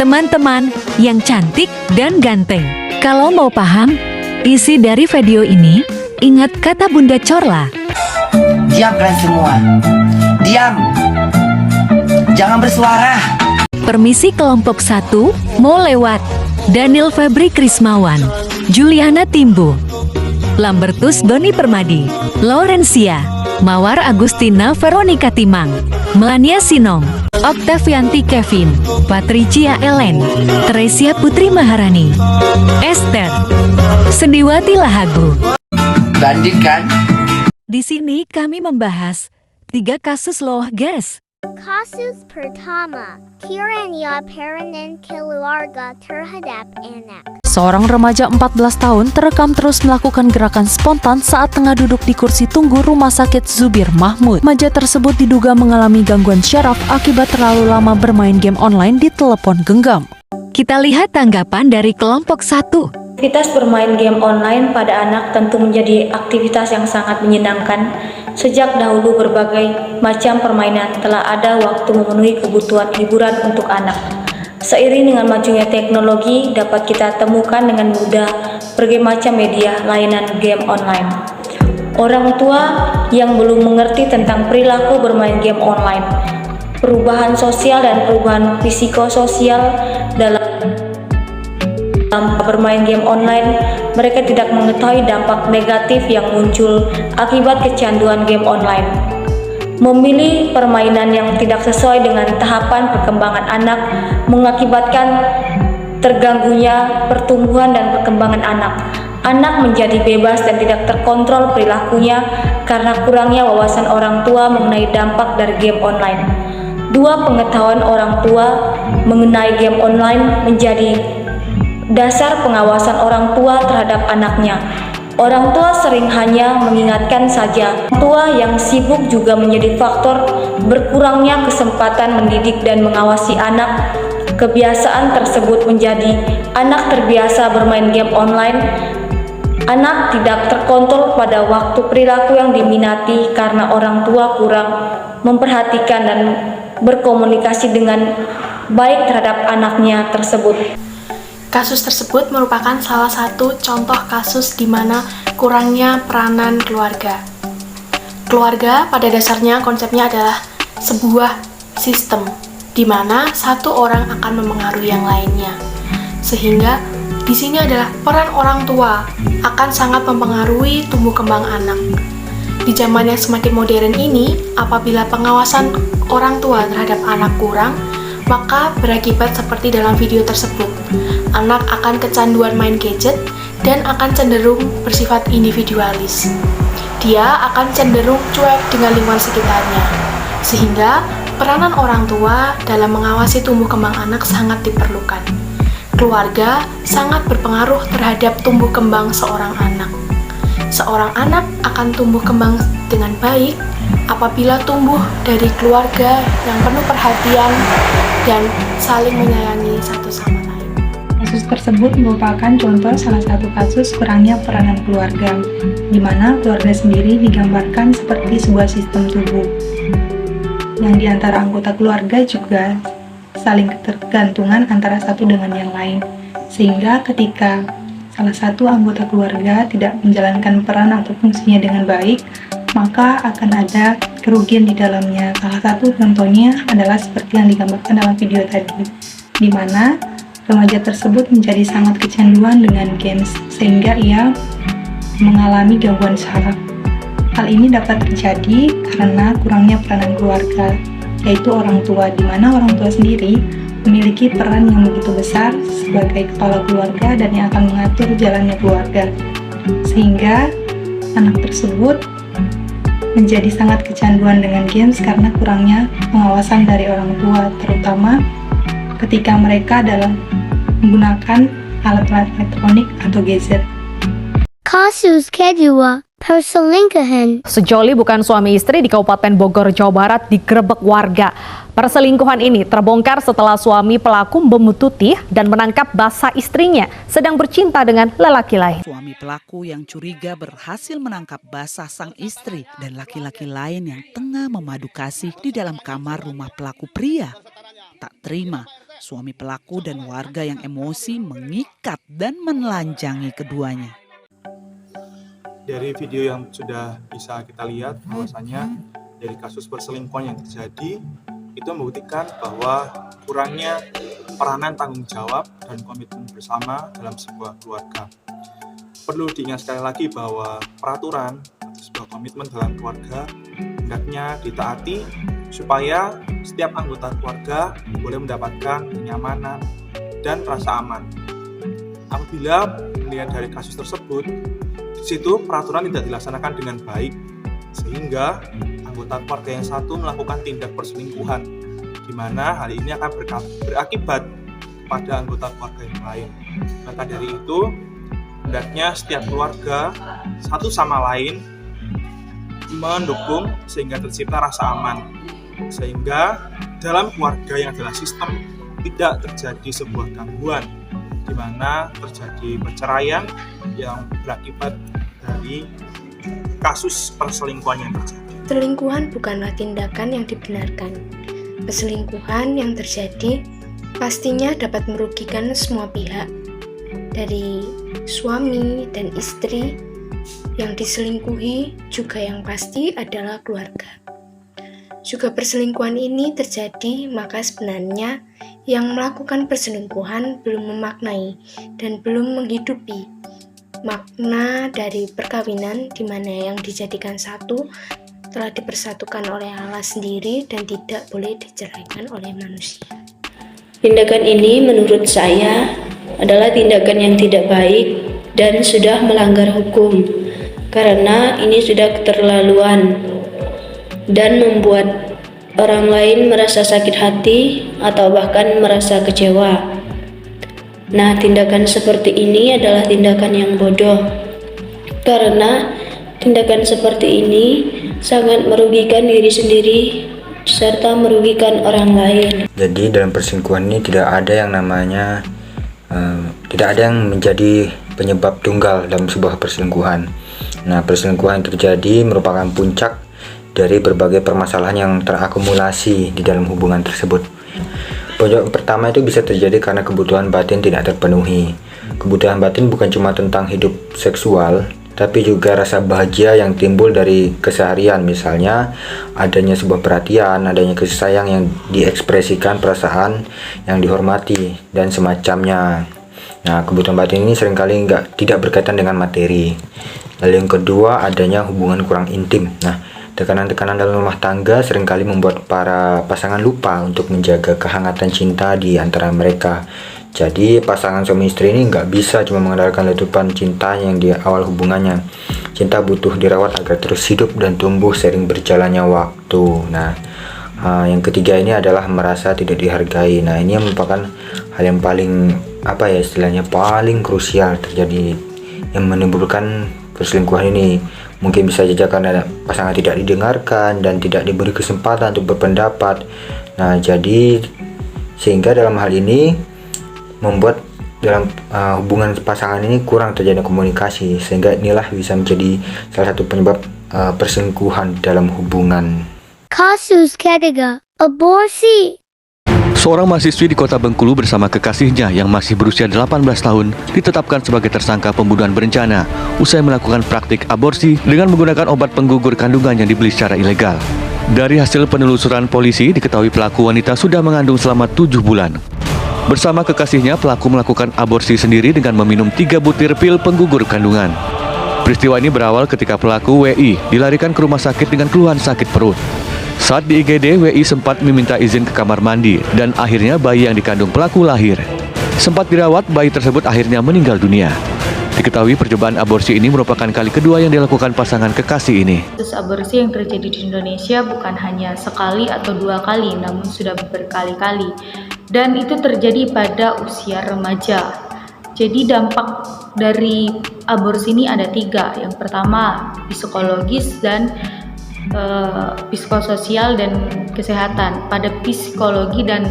teman-teman yang cantik dan ganteng. Kalau mau paham isi dari video ini, ingat kata Bunda Corla. Diam kalian semua. Diam. Jangan bersuara. Permisi kelompok 1, mau lewat. Daniel Febri Krismawan, Juliana Timbu, Lambertus Doni Permadi, Laurencia, Mawar Agustina Veronica Timang, Melania Sinong, Oktavianti Kevin, Patricia Ellen, Teresia Putri Maharani, Esther, Sendiwati Lahagu. Bandingkan. Di sini kami membahas 3 kasus loh, guys. Kasus pertama, kiranya peranan keluarga terhadap anak. Seorang remaja 14 tahun terekam terus melakukan gerakan spontan saat tengah duduk di kursi tunggu Rumah Sakit Zubir Mahmud. Remaja tersebut diduga mengalami gangguan syaraf akibat terlalu lama bermain game online di telepon genggam. Kita lihat tanggapan dari kelompok 1. Aktivitas bermain game online pada anak tentu menjadi aktivitas yang sangat menyenangkan. Sejak dahulu berbagai macam permainan telah ada waktu memenuhi kebutuhan hiburan untuk anak. Seiring dengan majunya teknologi, dapat kita temukan dengan mudah berbagai macam media layanan game online. Orang tua yang belum mengerti tentang perilaku bermain game online, perubahan sosial dan perubahan psikososial dalam bermain game online, mereka tidak mengetahui dampak negatif yang muncul akibat kecanduan game online. Memilih permainan yang tidak sesuai dengan tahapan perkembangan anak mengakibatkan terganggunya pertumbuhan dan perkembangan anak. Anak menjadi bebas dan tidak terkontrol perilakunya karena kurangnya wawasan orang tua mengenai dampak dari game online. 2. Pengetahuan orang tua mengenai game online menjadi dasar pengawasan orang tua terhadap anaknya. Orang tua sering hanya mengingatkan saja. Orang tua yang sibuk juga menjadi faktor berkurangnya kesempatan mendidik dan mengawasi anak. Kebiasaan tersebut menjadi anak terbiasa bermain game online. Anak tidak terkontrol pada waktu perilaku yang diminati karena orang tua kurang memperhatikan dan berkomunikasi dengan baik terhadap anaknya tersebut. Kasus tersebut merupakan salah satu contoh kasus di mana kurangnya peranan keluarga. Keluarga pada dasarnya konsepnya adalah sebuah sistem di mana satu orang akan memengaruhi yang lainnya. Sehingga di sini adalah peran orang tua akan sangat mempengaruhi tumbuh kembang anak. Di zaman yang semakin modern ini, apabila pengawasan orang tua terhadap anak kurang, maka berakibat seperti dalam video tersebut. Anak akan kecanduan main gadget dan akan cenderung bersifat individualis. Dia akan cenderung cuek dengan lingkungan sekitarnya. Sehingga peranan orang tua dalam mengawasi tumbuh kembang anak sangat diperlukan. Keluarga sangat berpengaruh terhadap tumbuh kembang seorang anak. Seorang anak akan tumbuh kembang dengan baik apabila tumbuh dari keluarga yang penuh perhatian dan saling menyayangi satu sama lain. Kasus tersebut merupakan contoh salah satu kasus kurangnya peranan keluarga, di mana keluarga sendiri digambarkan seperti sebuah sistem tubuh, yang di antara anggota keluarga juga saling ketergantungan antara satu dengan yang lain, sehingga ketika salah satu anggota keluarga tidak menjalankan peran atau fungsinya dengan baik, maka akan ada kerugian di dalamnya. Salah satu contohnya adalah seperti yang digambarkan dalam video tadi, di mana remaja tersebut menjadi sangat kecanduan dengan games, sehingga ia mengalami gangguan saraf. Hal ini dapat terjadi karena kurangnya peranan keluarga, yaitu orang tua, di mana orang tua sendiri memiliki peran yang begitu besar sebagai kepala keluarga dan yang akan mengatur jalannya keluarga, sehingga anak tersebut menjadi sangat kecanduan dengan games karena kurangnya pengawasan dari orang tua, terutama ketika mereka dalam menggunakan alat-alat elektronik atau gadget. Kasus kedua, perselingkuhan. Sejoli bukan suami istri di Kabupaten Bogor, Jawa Barat digerebek warga. Perselingkuhan ini terbongkar setelah suami pelaku membututi dan menangkap basah istrinya sedang bercinta dengan lelaki lain. Suami pelaku yang curiga berhasil menangkap basah sang istri dan laki-laki lain yang tengah memadu kasih di dalam kamar rumah pelaku pria. Tak terima, suami pelaku dan warga yang emosi mengikat dan menelanjangi keduanya. Dari video yang sudah bisa kita lihat bahwasanya dari kasus perselingkuhan yang terjadi itu membuktikan bahwa kurangnya peranan tanggung jawab dan komitmen bersama dalam sebuah keluarga. Perlu diingat sekali lagi bahwa peraturan atau sebuah komitmen dalam keluarga hendaknya ditaati supaya setiap anggota keluarga boleh mendapatkan kenyamanan dan rasa aman. Apabila melihat dari kasus tersebut, di situ peraturan tidak dilaksanakan dengan baik, sehingga anggota keluarga yang satu melakukan tindak perselingkuhan, di mana hal ini akan berakibat pada anggota keluarga yang lain. Maka dari itu, hendaknya setiap keluarga satu sama lain mendukung sehingga tercipta rasa aman. Sehingga dalam keluarga yang adalah sistem tidak terjadi sebuah gangguan di mana terjadi perceraian yang berakibat dari kasus perselingkuhan yang terjadi. Perselingkuhan bukanlah tindakan yang dibenarkan. Perselingkuhan yang terjadi pastinya dapat merugikan semua pihak, dari suami dan istri, yang diselingkuhi juga yang pasti adalah keluarga. Juga perselingkuhan ini terjadi, maka sebenarnya yang melakukan perselingkuhan belum memaknai dan belum menghidupi makna dari perkawinan, di mana yang dijadikan satu telah dipersatukan oleh Allah sendiri dan tidak boleh diceraikan oleh manusia. Tindakan ini menurut saya adalah tindakan yang tidak baik dan sudah melanggar hukum, karena ini sudah keterlaluan dan membuat orang lain merasa sakit hati atau bahkan merasa kecewa. Nah, tindakan seperti ini adalah tindakan yang bodoh, karena tindakan seperti ini sangat merugikan diri sendiri serta merugikan orang lain. Jadi dalam perselingkuhan ini tidak ada yang namanya tidak ada yang menjadi penyebab tunggal dalam sebuah perselingkuhan. Nah, perselingkuhan yang terjadi merupakan puncak dari berbagai permasalahan yang terakumulasi di dalam hubungan tersebut. Pojok pertama itu bisa terjadi karena kebutuhan batin tidak terpenuhi. Kebutuhan batin bukan cuma tentang hidup seksual, tapi juga rasa bahagia yang timbul dari keseharian, misalnya adanya sebuah perhatian, adanya kasih sayang yang diekspresikan, perasaan yang dihormati, dan semacamnya. Nah, kebutuhan batin ini seringkali tidak berkaitan dengan materi. Lalu yang kedua, adanya hubungan kurang intim. Nah, tekanan-tekanan dalam rumah tangga seringkali membuat para pasangan lupa untuk menjaga kehangatan cinta di antara mereka. Jadi pasangan suami istri ini nggak bisa cuma mengandalkan letupan cinta yang di awal hubungannya. Cinta butuh dirawat agar terus hidup dan tumbuh seiring berjalannya waktu. Nah, yang ketiga ini adalah merasa tidak dihargai. Nah, ini merupakan hal yang paling istilahnya paling krusial terjadi yang menimbulkan perselingkuhan ini. Mungkin bisa saja karena pasangan tidak didengarkan dan tidak diberi kesempatan untuk berpendapat. Nah, jadi sehingga dalam hal ini membuat dalam hubungan pasangan ini kurang terjadi komunikasi, sehingga inilah bisa menjadi salah satu penyebab perselingkuhan dalam hubungan. Kasus ketiga, aborsi. Seorang mahasiswi di kota Bengkulu bersama kekasihnya yang masih berusia 18 tahun ditetapkan sebagai tersangka pembunuhan berencana usai melakukan praktik aborsi dengan menggunakan obat penggugur kandungan yang dibeli secara ilegal. Dari hasil penelusuran polisi diketahui pelaku wanita sudah mengandung selama 7 bulan. Bersama kekasihnya, pelaku melakukan aborsi sendiri dengan meminum 3 butir pil penggugur kandungan. Peristiwa ini berawal ketika pelaku WI dilarikan ke rumah sakit dengan keluhan sakit perut. Saat di IGD, WI sempat meminta izin ke kamar mandi dan akhirnya bayi yang dikandung pelaku lahir. Sempat dirawat, bayi tersebut akhirnya meninggal dunia. Diketahui percobaan aborsi ini merupakan kali kedua yang dilakukan pasangan kekasih ini. Kasus aborsi yang terjadi di Indonesia bukan hanya sekali atau 2 kali, namun sudah berkali-kali. Dan itu terjadi pada usia remaja. Jadi dampak dari aborsi ini ada 3. Yang pertama, psikologis dan psikososial dan kesehatan. Pada psikologi dan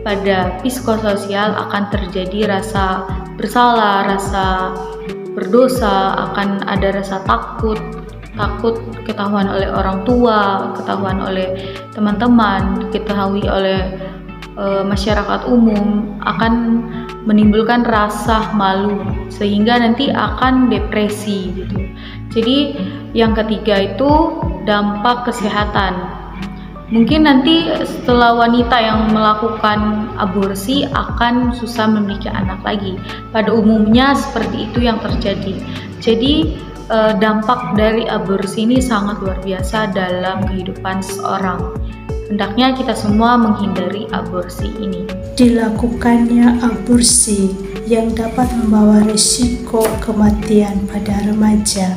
pada psikososial akan terjadi rasa bersalah, rasa berdosa, akan ada rasa takut ketahuan oleh orang tua, ketahuan oleh teman-teman, diketahui oleh masyarakat umum akan menimbulkan rasa malu sehingga nanti akan depresi gitu. Jadi yang ketiga itu dampak kesehatan. Mungkin nanti setelah wanita yang melakukan aborsi akan susah memiliki anak lagi. Pada umumnya seperti itu yang terjadi. Jadi dampak dari aborsi ini sangat luar biasa dalam kehidupan seseorang. Hendaknya kita semua menghindari aborsi ini. Dilakukannya aborsi yang dapat membawa risiko kematian pada remaja.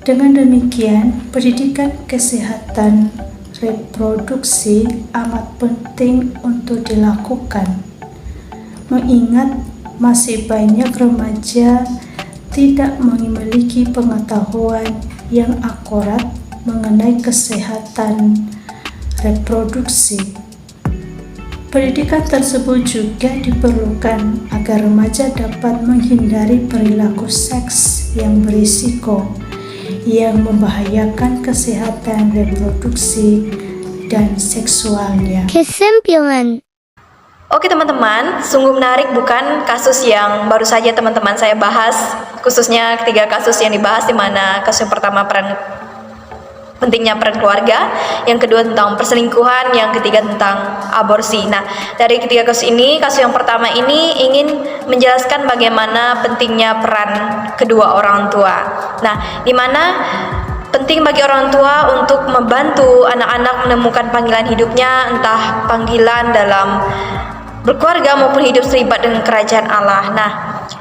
Dengan demikian, pendidikan kesehatan reproduksi amat penting untuk dilakukan, mengingat masih banyak remaja tidak memiliki pengetahuan yang akurat mengenai kesehatan reproduksi. Pendidikan tersebut juga diperlukan agar remaja dapat menghindari perilaku seks yang berisiko, yang membahayakan kesehatan reproduksi dan seksualnya. Kesimpulan. Oke teman-teman, sungguh menarik bukan kasus yang baru saja teman-teman saya bahas, khususnya ketiga kasus yang dibahas, di mana kasus yang pertama pentingnya peran keluarga, yang kedua tentang perselingkuhan, yang ketiga tentang aborsi. Nah, dari ketiga kasus ini, kasus yang pertama ini ingin menjelaskan bagaimana pentingnya peran kedua orang tua. Nah, di mana penting bagi orang tua untuk membantu anak-anak menemukan panggilan hidupnya, entah panggilan dalam berkeluarga maupun hidup terlibat dengan kerajaan Allah. Nah,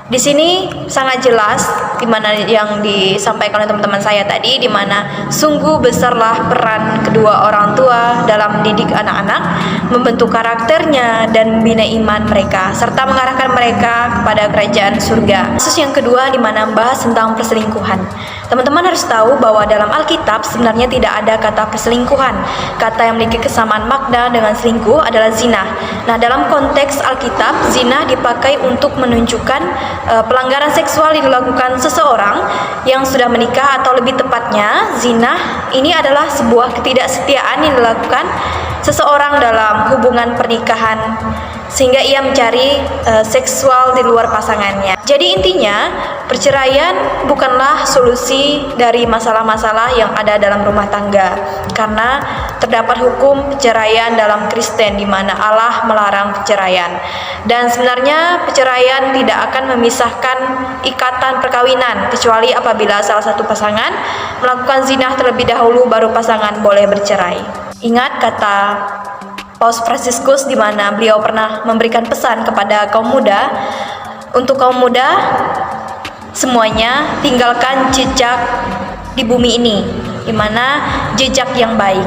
di sini sangat jelas di mana yang disampaikan oleh teman-teman saya tadi, di mana sungguh besarlah peran kedua orang tua dalam mendidik anak-anak, membentuk karakternya dan membina iman mereka serta mengarahkan mereka kepada kerajaan surga. Kasus yang kedua di mana membahas tentang perselingkuhan. Teman-teman harus tahu bahwa dalam Alkitab sebenarnya tidak ada kata perselingkuhan. Kata yang memiliki kesamaan makna dengan selingkuh adalah zina. Nah, dalam konteks Alkitab, zina dipakai untuk menunjukkan pelanggaran seksual yang dilakukan seseorang yang sudah menikah, atau lebih tepatnya zina ini adalah sebuah ketidaksetiaan yang dilakukan seseorang dalam hubungan pernikahan sehingga ia mencari seksual di luar pasangannya. Jadi intinya, perceraian bukanlah solusi dari masalah-masalah yang ada dalam rumah tangga, karena terdapat hukum perceraian dalam Kristen di mana Allah melarang perceraian. Dan sebenarnya perceraian tidak akan memisahkan ikatan perkawinan kecuali apabila salah satu pasangan melakukan zina terlebih dahulu, baru pasangan boleh bercerai. Ingat kata Paus Fransiskus di mana beliau pernah memberikan pesan kepada kaum muda, untuk kaum muda semuanya tinggalkan jejak di bumi ini, di mana jejak yang baik.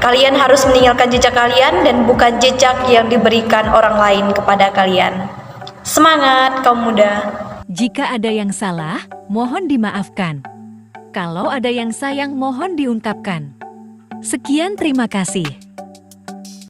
Kalian harus meninggalkan jejak kalian dan bukan jejak yang diberikan orang lain kepada kalian. Semangat kaum muda. Jika ada yang salah, mohon dimaafkan. Kalau ada yang sayang, mohon diungkapkan. Sekian, terima kasih.